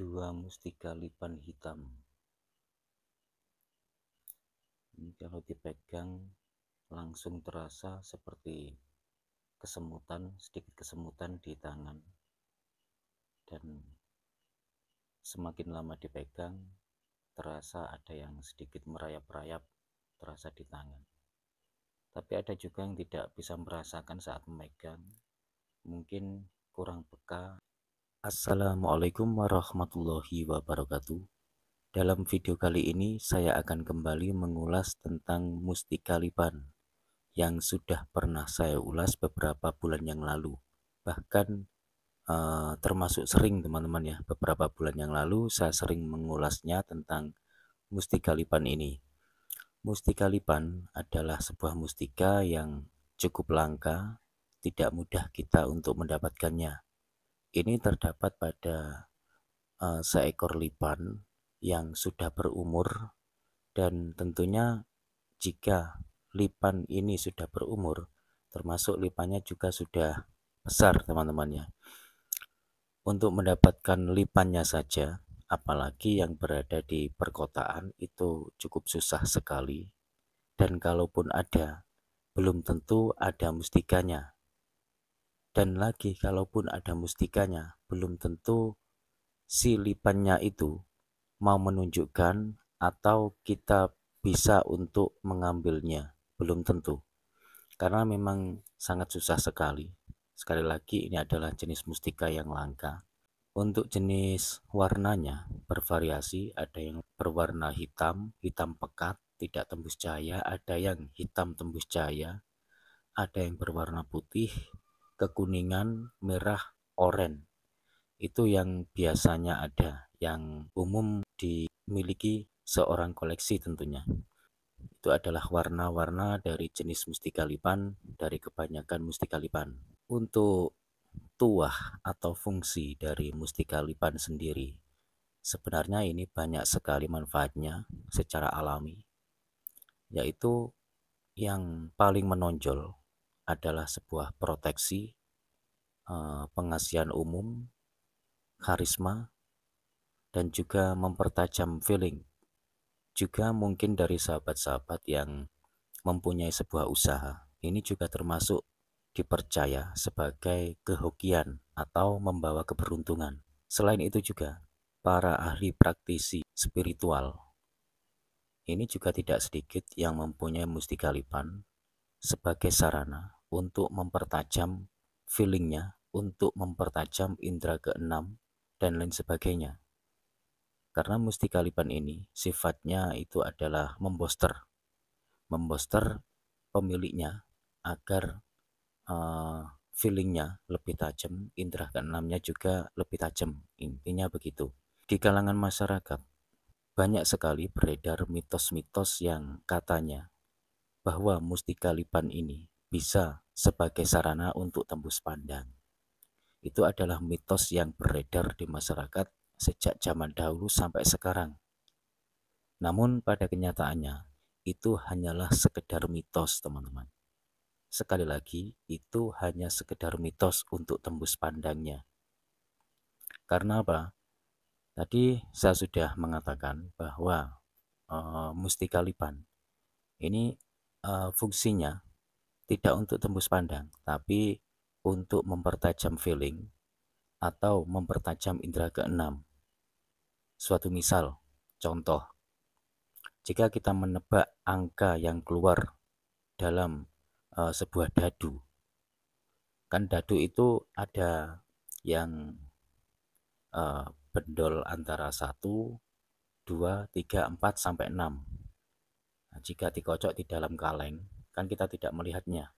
Dua mustika lipan hitam. Ini kalau dipegang langsung terasa seperti sedikit kesemutan di tangan. Dan semakin lama dipegang, terasa ada yang sedikit merayap-rayap terasa di tangan. Tapi ada juga yang tidak bisa merasakan saat memegang, mungkin kurang peka. Assalamualaikum warahmatullahi wabarakatuh. Dalam video kali ini saya akan kembali mengulas tentang mustika lipan yang sudah pernah saya ulas beberapa bulan yang lalu. Bahkan termasuk sering teman-teman ya, beberapa bulan yang lalu saya sering mengulasnya tentang mustika lipan ini. Mustika lipan adalah sebuah mustika yang cukup langka, tidak mudah kita untuk mendapatkannya. Ini terdapat pada seekor lipan yang sudah berumur, dan tentunya jika lipan ini sudah berumur, termasuk lipannya juga sudah besar teman-teman ya. Untuk mendapatkan lipannya saja, apalagi yang berada di perkotaan, itu cukup susah sekali. Dan kalaupun ada, belum tentu ada mustikanya. Dan lagi kalaupun ada mustikanya, belum tentu si lipannya itu mau menunjukkan atau kita bisa untuk mengambilnya. Belum tentu. Karena memang sangat susah sekali. Sekali lagi, ini adalah jenis mustika yang langka. Untuk jenis warnanya bervariasi, ada yang berwarna hitam, hitam pekat, tidak tembus cahaya, ada yang hitam tembus cahaya, ada yang berwarna putih, kekuningan, merah, oranye. Itu yang biasanya ada, yang umum dimiliki seorang koleksi tentunya. Itu adalah warna-warna dari jenis mustika lipan, dari kebanyakan mustika lipan. Untuk tuah atau fungsi dari mustika lipan sendiri, sebenarnya ini banyak sekali manfaatnya secara alami, yaitu yang paling menonjol adalah sebuah proteksi, pengasihan umum, karisma, dan juga mempertajam feeling. Juga mungkin dari sahabat-sahabat yang mempunyai sebuah usaha, ini juga termasuk dipercaya sebagai kehokian atau membawa keberuntungan. Selain itu juga, para ahli praktisi spiritual ini juga tidak sedikit yang mempunyai mustika lipan sebagai sarana untuk mempertajam feelingnya, untuk mempertajam indera keenam, dan lain sebagainya. Karena mustika lipan ini sifatnya itu adalah memboster pemiliknya agar feelingnya lebih tajam, indera keenamnya juga lebih tajam. Intinya begitu. Di kalangan masyarakat banyak sekali beredar mitos-mitos yang katanya bahwa mustika lipan ini bisa sebagai sarana untuk tembus pandang. Itu adalah mitos yang beredar di masyarakat sejak zaman dahulu sampai sekarang. Namun pada kenyataannya itu hanyalah sekedar mitos, teman-teman. Sekali lagi, itu hanya sekedar mitos untuk tembus pandangnya. Karena apa? Tadi saya sudah mengatakan bahwa mustika lipan ini fungsinya tidak untuk tembus pandang, tapi untuk mempertajam feeling atau mempertajam indera keenam. Suatu misal, contoh, jika kita menebak angka yang keluar dalam sebuah dadu, kan dadu itu ada yang bendol antara 1, 2, 3, 4, sampai 6. Nah, jika dikocok di dalam kaleng, kan kita tidak melihatnya.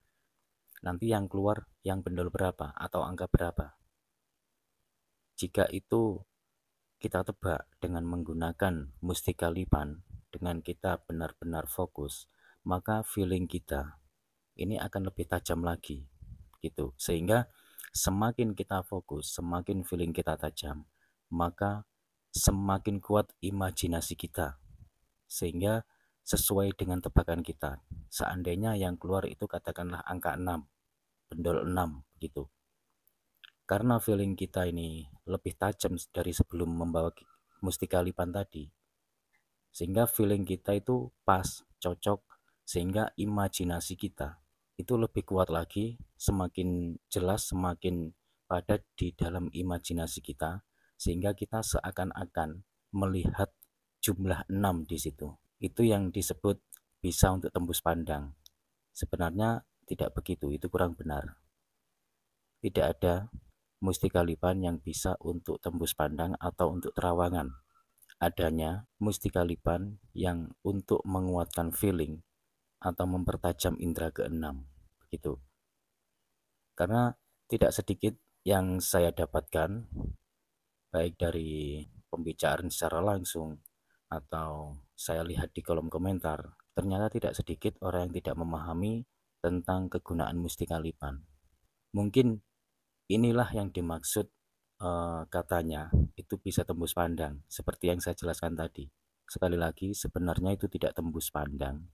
Nanti yang keluar yang bendol berapa atau angka berapa. Jika itu kita tebak dengan menggunakan mustika lipan, dengan kita benar-benar fokus, maka feeling kita ini akan lebih tajam lagi gitu. Sehingga semakin kita fokus, semakin feeling kita tajam, maka semakin kuat imajinasi kita, sehingga sesuai dengan tebakan kita. Seandainya yang keluar itu katakanlah angka 6, bendol 6 gitu. Karena feeling kita ini lebih tajam dari sebelum membawa mustika lipan tadi, sehingga feeling kita itu pas, cocok, sehingga imajinasi kita itu lebih kuat lagi, semakin jelas, semakin padat di dalam imajinasi kita, sehingga kita seakan-akan melihat jumlah 6 di situ. Itu yang disebut bisa untuk tembus pandang. Sebenarnya tidak begitu, itu kurang benar. Tidak ada mustika lipan yang bisa untuk tembus pandang atau untuk terawangan. Adanya mustika lipan yang untuk menguatkan feeling atau mempertajam indera keenam. Begitu. Karena tidak sedikit yang saya dapatkan baik dari pembicaraan secara langsung atau saya lihat di kolom komentar, ternyata tidak sedikit orang yang tidak memahami tentang kegunaan mustika lipan. Mungkin inilah yang dimaksud katanya itu bisa tembus pandang, seperti yang saya jelaskan tadi. Sekali lagi, sebenarnya itu tidak tembus pandang,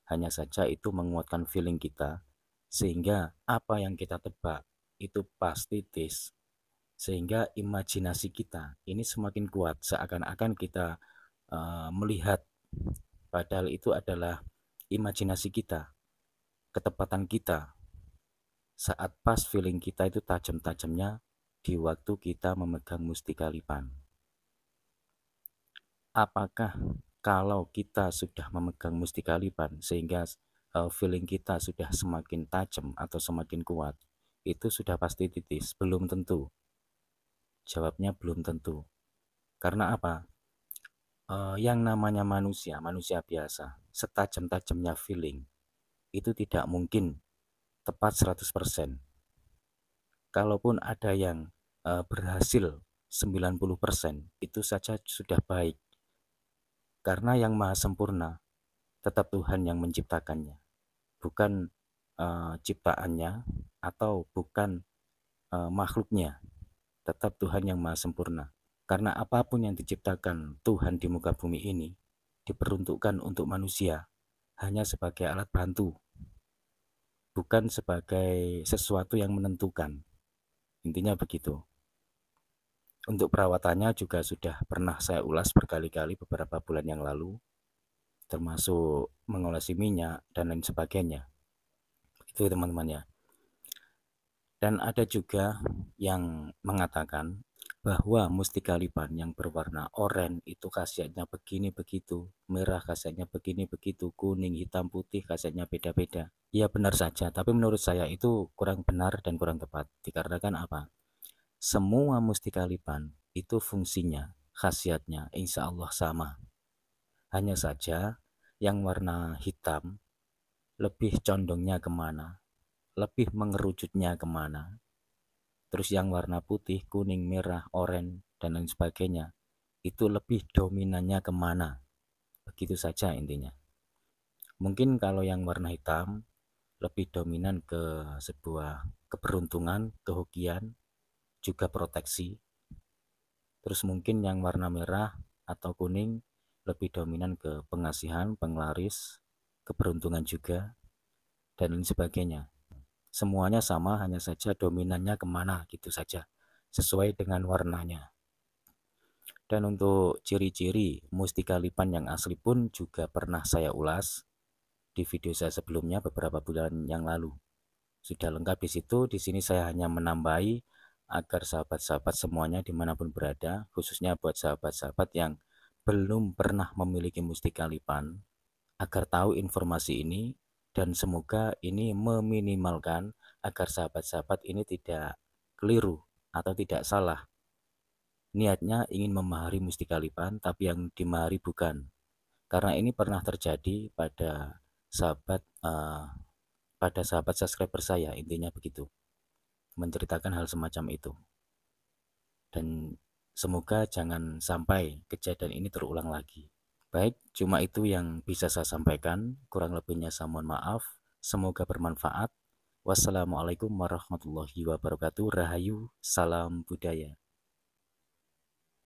hanya saja itu menguatkan feeling kita, sehingga apa yang kita tebak itu pasti tis, sehingga imajinasi kita ini semakin kuat, seakan-akan kita melihat, padahal itu adalah imajinasi kita, ketepatan kita, saat pas feeling kita itu tajam-tajamnya di waktu kita memegang mustika lipan. Apakah kalau kita sudah memegang mustika lipan sehingga feeling kita sudah semakin tajam atau semakin kuat, itu sudah pasti titis? Belum tentu. Jawabnya belum tentu. Karena apa? Yang namanya manusia, manusia biasa, setajam-tajamnya feeling, itu tidak mungkin tepat 100%. Kalaupun ada yang berhasil 90%, itu saja sudah baik. Karena yang maha sempurna tetap Tuhan yang menciptakannya, bukan ciptaannya atau bukan makhluknya, tetap Tuhan yang maha sempurna. Karena apapun yang diciptakan Tuhan di muka bumi ini diperuntukkan untuk manusia hanya sebagai alat bantu, bukan sebagai sesuatu yang menentukan. Intinya begitu. Untuk perawatannya juga sudah pernah saya ulas berkali-kali beberapa bulan yang lalu, termasuk mengolesi minyak dan lain sebagainya. Itu teman-teman ya. Dan ada juga yang mengatakan bahwa mustika lipan yang berwarna oranye itu khasiatnya begini begitu, merah khasiatnya begini begitu, kuning, hitam, putih khasiatnya beda-beda. Ya benar saja, tapi menurut saya itu kurang benar dan kurang tepat. Dikarenakan apa? Semua mustika lipan itu fungsinya, khasiatnya insya Allah sama. Hanya saja yang warna hitam lebih condongnya kemana, lebih mengerucutnya kemana. Terus yang warna putih, kuning, merah, oranye, dan lain sebagainya, itu lebih dominannya kemana. Begitu saja intinya. Mungkin kalau yang warna hitam lebih dominan ke sebuah keberuntungan, kehokian, juga proteksi. Terus mungkin yang warna merah atau kuning lebih dominan ke pengasihan, penglaris, keberuntungan juga, dan lain sebagainya. Semuanya sama, hanya saja dominannya kemana gitu saja, sesuai dengan warnanya. Dan untuk ciri-ciri mustika lipan yang asli pun juga pernah saya ulas di video saya sebelumnya beberapa bulan yang lalu. Sudah lengkap di situ, di sini saya hanya menambahi agar sahabat-sahabat semuanya dimanapun berada, khususnya buat sahabat-sahabat yang belum pernah memiliki mustika lipan, agar tahu informasi ini, dan semoga ini meminimalkan agar sahabat-sahabat ini tidak keliru atau tidak salah. Niatnya ingin memahari mustika lipan, tapi yang dimahari bukan. Karena ini pernah terjadi pada sahabat subscriber saya, intinya begitu. Menceritakan hal semacam itu. Dan semoga jangan sampai kejadian ini terulang lagi. Baik, cuma itu yang bisa saya sampaikan. Kurang lebihnya saya mohon maaf. Semoga bermanfaat. Wassalamualaikum warahmatullahi wabarakatuh. Rahayu, salam budaya.